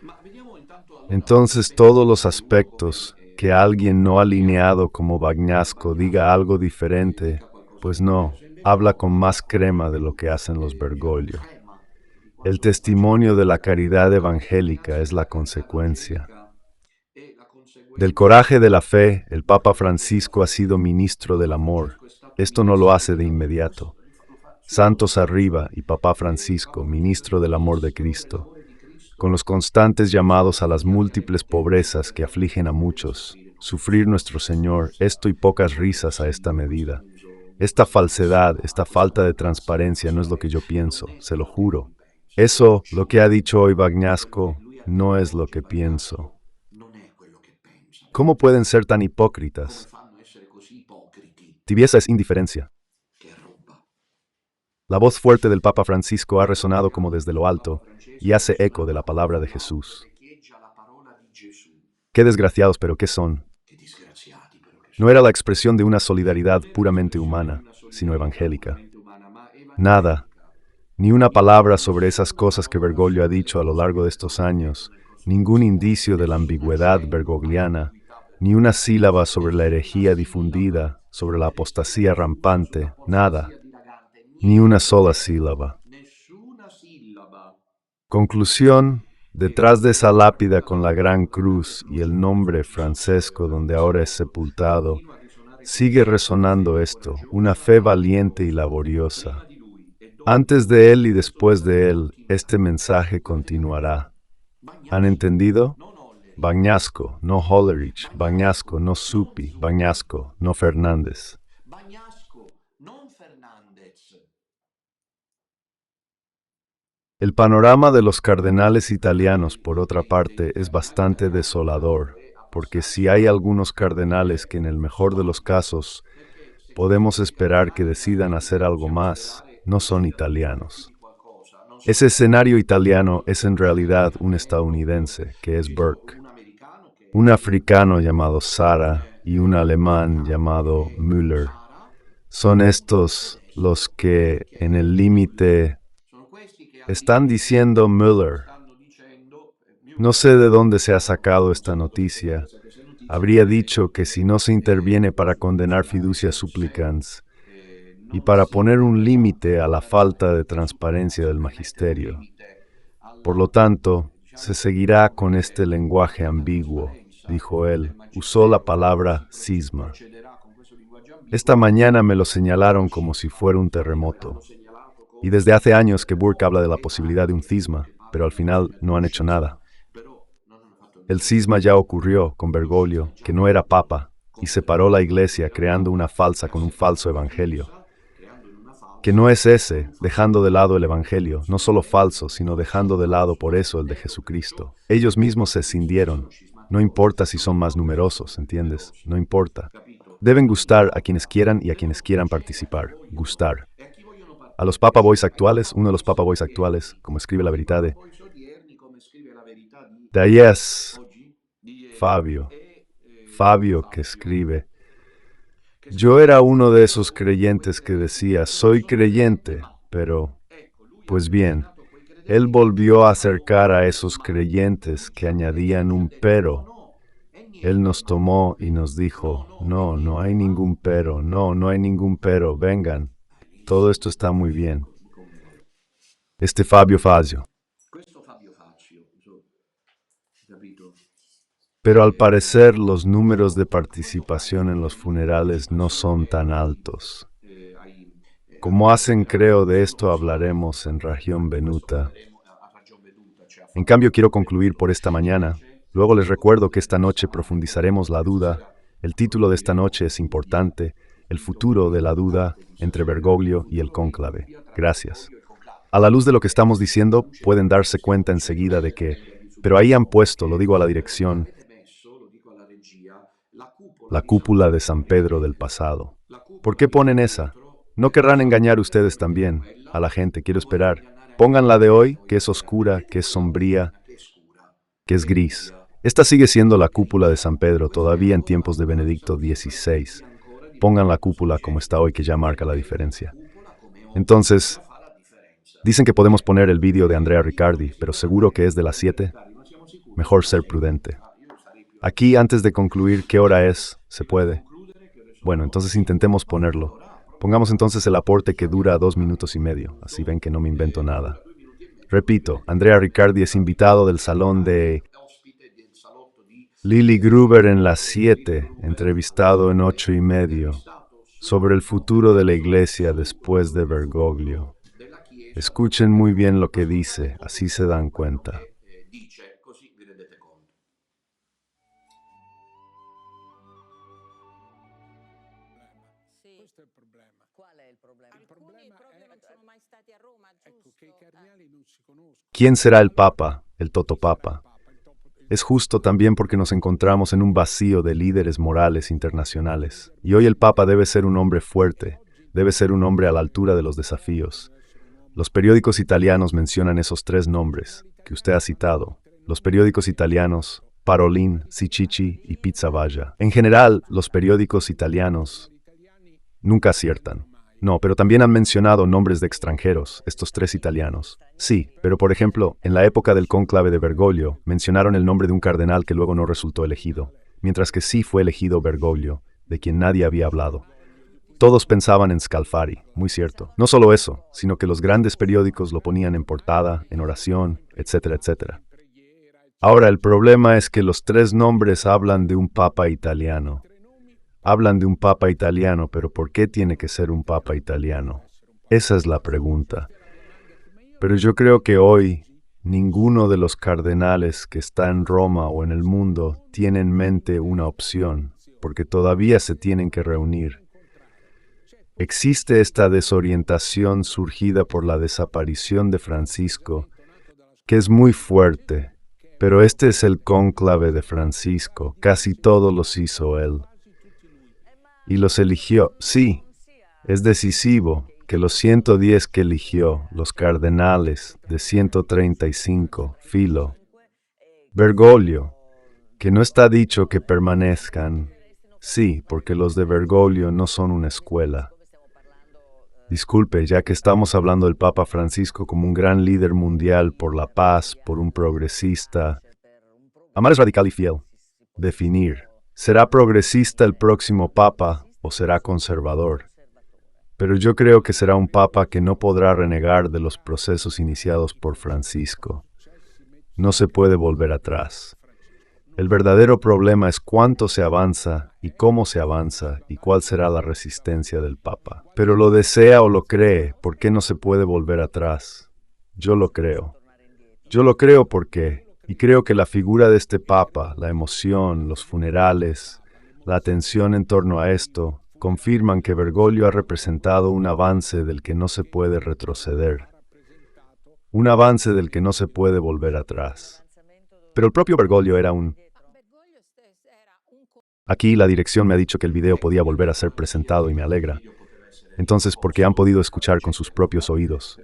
Ma vediamo intanto allora entonces todos los aspectos, que alguien no alineado como Bagnasco diga algo diferente, pues no, habla con más crema de lo que hacen los Bergoglio. El testimonio de la caridad evangélica es la consecuencia. e la conseguenza Del coraje de la fe, el Papa Francisco ha sido ministro del amor. Esto no lo hace de inmediato. Santos arriba y Papa Francisco, ministro del amor de Cristo, con los constantes llamados a las múltiples pobrezas que afligen a muchos. Sufrir nuestro Señor, esto y pocas risas a esta medida. Esta falsedad, esta falta de transparencia no es lo que yo pienso, se lo juro. Eso, lo que ha dicho hoy Bagnasco, no es lo que pienso. non è quello che pensa. ¿Cómo pueden ser tan Come hipócritas? fanno a essere così ipocriti? Tibieza es indiferencia. Che roba. La voz fuerte del Papa Francisco ha resonado como desde lo alto y hace eco de la palabra de Jesús. Riecheggia la parola di Gesù. Qué desgraciados, pero qué son. Che disgraziati però che sono. No era la expresión de una solidaridad puramente humana, sino evangélica. Umana, ma evangelica. Nada, ni una palabra sobre esas cosas que Bergoglio ha dicho a lo largo de estos años, ningún indicio de la ambigüedad bergogliana, ni una sílaba sobre la herejía difundida, sobre la apostasía rampante, nada, ni una sola sílaba. Nessuna sillaba. Conclusión, detrás de esa lápida con la gran cruz y el nombre Francesco donde ahora es sepultado, sigue resonando esto, una fe valiente y laboriosa. Antes de él y después de él, este mensaje continuará. ¿Han entendido? Bagnasco, no Hollerich, Bagnasco, no Suppi, Bagnasco, no Fernández. Bagnasco, non Fernandez. El panorama de los cardenales italianos, por otra parte, es bastante desolador, porque si hay algunos cardenales que en el mejor de los casos podemos esperar que decidan hacer algo más, no son italianos. Ese escenario italiano es en realidad un estadounidense, que es Burke, un africano llamado Sara y un alemán llamado Müller. Son estos los que en el límite están diciendo Müller. No sé de dónde se ha sacado esta noticia. Habría dicho que si no se interviene para condenar fiducia supplicans y para poner un límite a la falta de transparencia del magisterio. Por lo tanto, se seguirá con este lenguaje ambiguo, dijo él. Usó la palabra cisma. Esta mañana me lo señalaron como si fuera un terremoto. Y desde hace años que Burke habla de la posibilidad de un cisma, pero al final no han hecho nada. El cisma ya ocurrió con Bergoglio, que no era papa, y separó la iglesia creando una falsa con un falso evangelio. Que no es ese, dejando de lado el evangelio, no solo falso, sino dejando de lado por eso el de Jesucristo. Ellos mismos se escindieron. No importa si son más numerosos, ¿entiendes? No importa. Deben gustar a quienes quieran y a quienes quieran participar. Gustar. A los Papa Boys actuales, uno de los Papa Boys actuales, como escribe la Veritade, de ahí es Fabio. Fabio que escribe: yo era uno de esos creyentes que decía, soy creyente, pero, pues bien, él volvió a acercar a esos creyentes que añadían un pero. Él nos tomó y nos dijo, no, no hay ningún pero, no, no hay ningún pero, vengan, todo esto está muy bien. Este Fabio Fazio. Pero al parecer los números de participación en los funerales no son tan altos. Como hacen, creo, de esto hablaremos en Región Venuta. En cambio, quiero concluir por esta mañana. Luego les recuerdo que esta noche profundizaremos la duda. El título de esta noche es importante: el futuro de la duda entre Bergoglio y el cónclave. Gracias. A la luz de lo que estamos diciendo, pueden darse cuenta enseguida de que, pero ahí han puesto, lo digo a la dirección, la cúpula de San Pedro del pasado. ¿Por qué ponen esa? No querrán engañar ustedes también a la gente, quiero esperar. Pongan la de hoy, que es oscura, que es sombría, que es gris. Esta sigue siendo la cúpula de San Pedro, todavía en tiempos de Benedicto XVI. Pongan la cúpula como está hoy, que ya marca la diferencia. Entonces, dicen que podemos poner el vídeo de Andrea Riccardi, pero seguro que es de las 7. Mejor ser prudente. Aquí, antes de concluir, ¿qué hora es? ¿Se puede? Bueno, entonces intentemos ponerlo. Pongamos entonces el aporte que dura 2 minutos y medio, así ven que no me invento nada. Repito, Andrea Riccardi es invitado del salón de Lily Gruber en las 7, entrevistado en 8 y medio, sobre el futuro de la iglesia después de Bergoglio. Escuchen muy bien lo que dice, así se dan cuenta. Questo è il problema. Qual è il problema? Il problema Alcuni proprio non sono mai stati a Roma, giusto? che i cardinali non si conoscono. ¿Quién será el Papa, el Totopapa? Es justo también porque nos encontramos en un vacío de líderes morales internacionales. Y hoy el Papa debe ser un hombre fuerte, debe ser un hombre a la altura de los desafíos. Los periódicos italianos mencionan esos 3 nombres que usted ha citado. Los periódicos italianos, Parolin, Sicici y Pizzavalla. En general, los periódicos italianos nunca aciertan. No, pero también han mencionado nombres de extranjeros, estos 3 italianos. Sí, pero por ejemplo, en la época del cónclave de Bergoglio, mencionaron el nombre de un cardenal que luego no resultó elegido, mientras que sí fue elegido Bergoglio, de quien nadie había hablado. Todos pensaban en Scalfari, muy cierto. No solo eso, sino que los grandes periódicos lo ponían en portada, en oración, etcétera, etcétera. Ahora, el problema es que los 3 nombres hablan de un papa italiano. Hablan de un papa italiano, pero ¿por qué tiene que ser un papa italiano? Esa es la pregunta. Pero yo creo que hoy ninguno de los cardenales que está en Roma o en el mundo tiene en mente una opción, porque todavía se tienen que reunir. Existe esta desorientación surgida por la desaparición de Francisco, que es muy fuerte, pero este es el cónclave de Francisco, casi todos los hizo él. Y los eligió, sí, es decisivo que los 110 que eligió, los cardenales de 135, Filo, Bergoglio, que no está dicho que permanezcan, sí, porque los de Bergoglio no son una escuela. Disculpe, ya que estamos hablando del Papa Francisco como un gran líder mundial por la paz, por un progresista. Amar es radical y fiel. Definir. ¿Será progresista el próximo Papa o será conservador? Pero yo creo que será un Papa que no podrá renegar de los procesos iniciados por Francisco. No se puede volver atrás. El verdadero problema es cuánto se avanza y cómo se avanza y cuál será la resistencia del Papa. Pero lo desea o lo cree, ¿por qué no se puede volver atrás? Yo lo creo. Yo lo creo y creo que la figura de este Papa, la emoción, los funerales, la atención en torno a esto, confirman que Bergoglio ha representado un avance del que no se puede retroceder, un avance del que no se puede volver atrás. Pero el propio Bergoglio era un... Aquí la dirección me ha dicho que el video podía volver a ser presentado y me alegra. Entonces, porque han podido escuchar con sus propios oídos.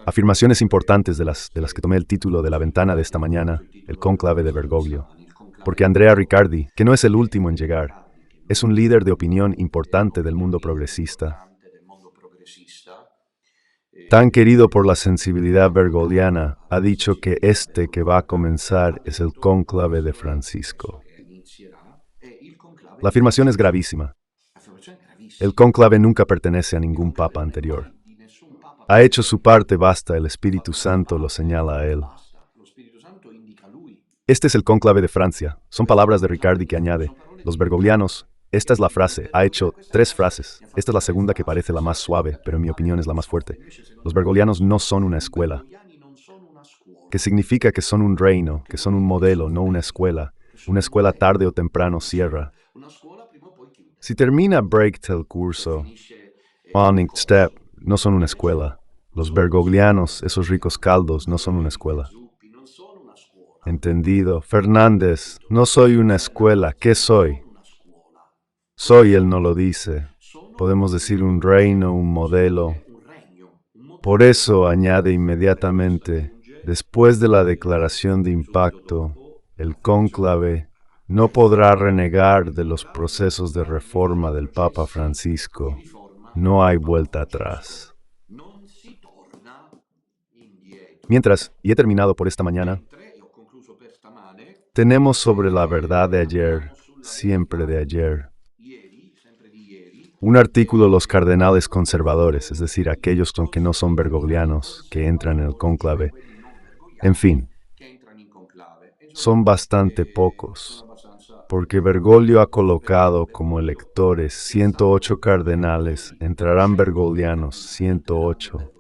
Afirmaciones importantes de las que tomé el título de la ventana de esta mañana, el cónclave de Bergoglio. Porque Andrea Riccardi, que no es el último en llegar, es un líder de opinión importante del mundo progresista. Tan querido por la sensibilidad bergogliana, ha dicho que este que va a comenzar es el cónclave de Francisco. La afirmación es gravísima. El cónclave nunca pertenece a ningún papa anterior. Ha hecho su parte, basta, el Espíritu Santo lo señala a él. Este es el cónclave de Francia. Son palabras de Riccardi que añade, los bergoglianos, esta es la frase, ha hecho 3 frases. Esta es la segunda que parece la más suave, pero en mi opinión es la más fuerte. Los bergoglianos no son una escuela, que significa que son un reino, que son un modelo, no una escuela. Una escuela tarde o temprano cierra. Si termina Brecht el curso, Morning Step, no son una escuela. Los bergoglianos, esos ricos caldos, no son una escuela. Entendido. Fernández, no soy una escuela. ¿Qué soy? Soy, él no lo dice. Podemos decir un reino, un modelo. Por eso añade inmediatamente, después de la declaración de impacto, el cónclave no podrá renegar de los procesos de reforma del Papa Francisco. No hay vuelta atrás. Mientras, y he terminado por esta mañana, tenemos sobre la verdad de ayer, siempre de ayer, un artículo de los cardenales conservadores, es decir, aquellos que no son bergoglianos, que entran en el cónclave. En fin, son bastante pocos, porque Bergoglio ha colocado como electores 108 cardenales, entrarán bergoglianos 108.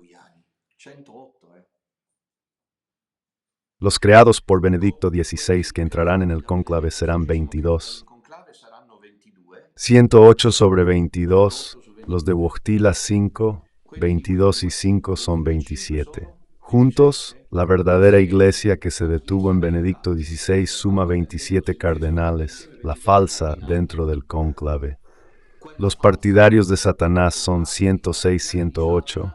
Los creados por Benedicto XVI que entrarán en el cónclave serán 22. 108 sobre 22, los de Wojtyla 5, 22 y 5 son 27. Juntos, la verdadera iglesia que se detuvo en Benedicto XVI suma 27 cardenales, la falsa dentro del cónclave. Los partidarios de Satanás son 106, 108.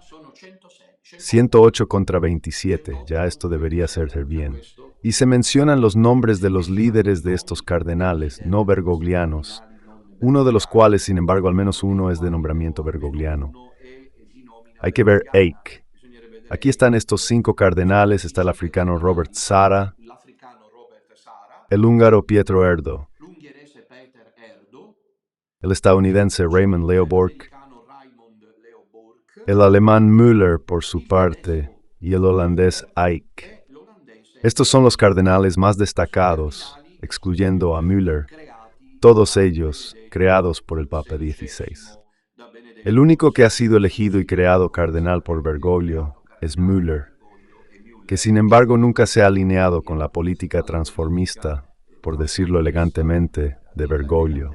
108 contra 27, ya esto debería ser bien. Y se mencionan los nombres de los líderes de estos cardenales, no bergoglianos, uno de los cuales, sin embargo, al menos uno es de nombramiento bergogliano. Hay que ver Eich. Aquí están estos 5 cardenales, está el africano Robert Sara, el húngaro Pietro Erdo, el estadounidense Raymond Leo Bork, el alemán Müller por su parte y el holandés Eich. Estos son los cardenales más destacados, excluyendo a Müller, todos ellos creados por el Papa XVI. El único que ha sido elegido y creado cardenal por Bergoglio es Müller, que sin embargo nunca se ha alineado con la política transformista, por decirlo elegantemente, de Bergoglio.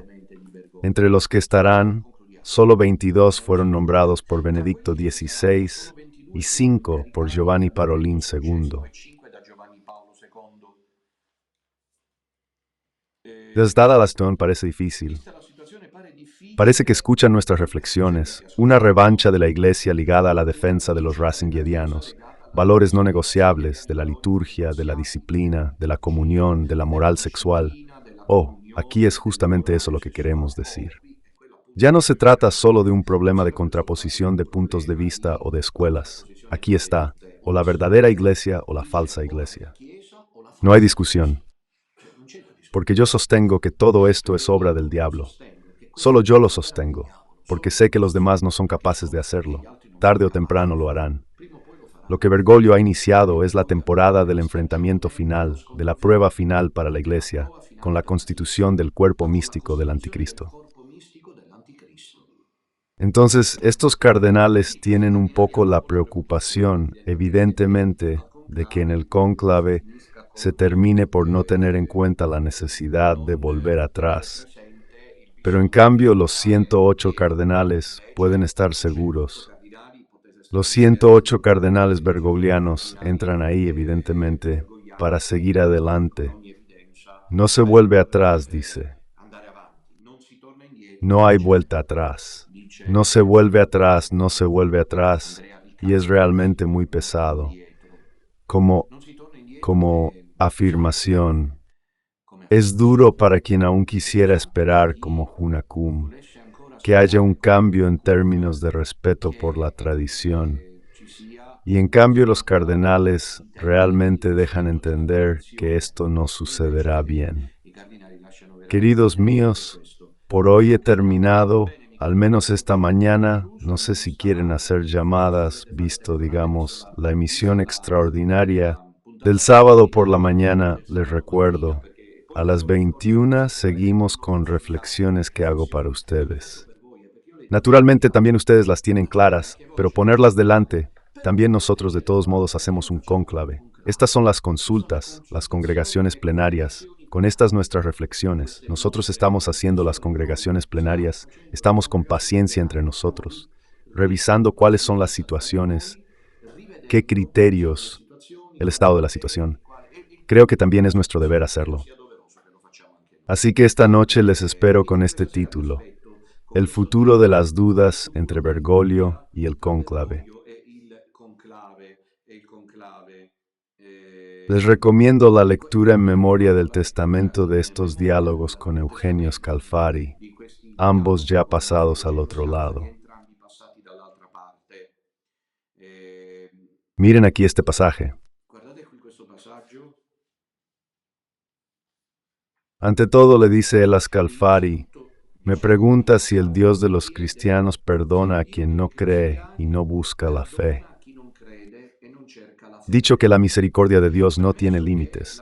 Entre los que estarán, solo 22 fueron nombrados por Benedicto XVI y 5 por Giovanni Parolin II. Dada la situación parece difícil. Parece que escuchan nuestras reflexiones, una revancha de la Iglesia ligada a la defensa de los racinguedianos, valores no negociables de la liturgia, de la disciplina, de la comunión, de la moral sexual. Oh, aquí es justamente eso lo que queremos decir. Ya no se trata solo de un problema de contraposición de puntos de vista o de escuelas. Aquí está, o la verdadera Iglesia o la falsa Iglesia. No hay discusión. Porque yo sostengo que todo esto es obra del diablo. Solo yo lo sostengo, porque sé que los demás no son capaces de hacerlo. Tarde o temprano lo harán. Lo que Bergoglio ha iniciado es la temporada del enfrentamiento final, de la prueba final para la Iglesia, con la constitución del cuerpo místico del Anticristo. Entonces, estos cardenales tienen un poco la preocupación, evidentemente, de que en el cónclave se termine por no tener en cuenta la necesidad de volver atrás. Pero en cambio, los 108 cardenales pueden estar seguros. Los 108 cardenales bergoglianos entran ahí, evidentemente, para seguir adelante. No se vuelve atrás, dice. No hay vuelta atrás. No se vuelve atrás, no se vuelve atrás, y es realmente muy pesado. Como afirmación. Es duro para quien aún quisiera esperar como Junacum, que haya un cambio en términos de respeto por la tradición. Y en cambio los cardenales realmente dejan entender que esto no sucederá bien. Queridos míos, por hoy he terminado, al menos esta mañana. No sé si quieren hacer llamadas, visto, digamos, la emisión extraordinaria del sábado por la mañana. Les recuerdo, a las 21 seguimos con reflexiones que hago para ustedes. Naturalmente también ustedes las tienen claras, pero ponerlas delante, también nosotros de todos modos hacemos un cónclave. Estas son las consultas, las congregaciones plenarias. Con estas nuestras reflexiones, nosotros estamos haciendo las congregaciones plenarias, estamos con paciencia entre nosotros, revisando cuáles son las situaciones, qué criterios, el estado de la situación. Creo que también es nuestro deber hacerlo. Así que esta noche les espero con este título: El futuro de las dudas entre Bergoglio y el cónclave. Les recomiendo la lectura en memoria del testamento de estos diálogos con Eugenio Scalfari, ambos ya pasados al otro lado. Miren aquí este pasaje. Ante todo le dice él a Scalfari, me pregunta si el Dios de los cristianos perdona a quien no cree y no busca la fe. Dicho que la misericordia de Dios no tiene límites.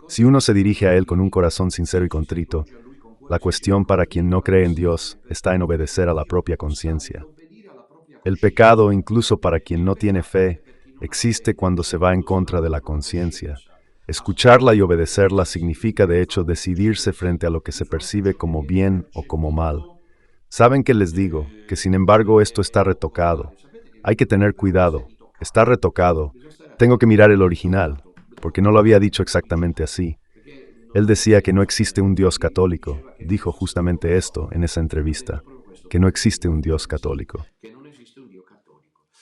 Si uno se dirige a Él con un corazón sincero y contrito, la cuestión para quien no cree en Dios está en obedecer a la propia conciencia. El pecado, incluso para quien no tiene fe, existe cuando se va en contra de la conciencia. Escucharla y obedecerla significa de hecho decidirse frente a lo que se percibe como bien o como mal. ¿Saben qué les digo? Que sin embargo esto está retocado. Hay que tener cuidado. Está retocado. Tengo que mirar el original, porque no lo había dicho exactamente así. Él decía que no existe un Dios católico. Dijo justamente esto en esa entrevista, que no existe un Dios católico.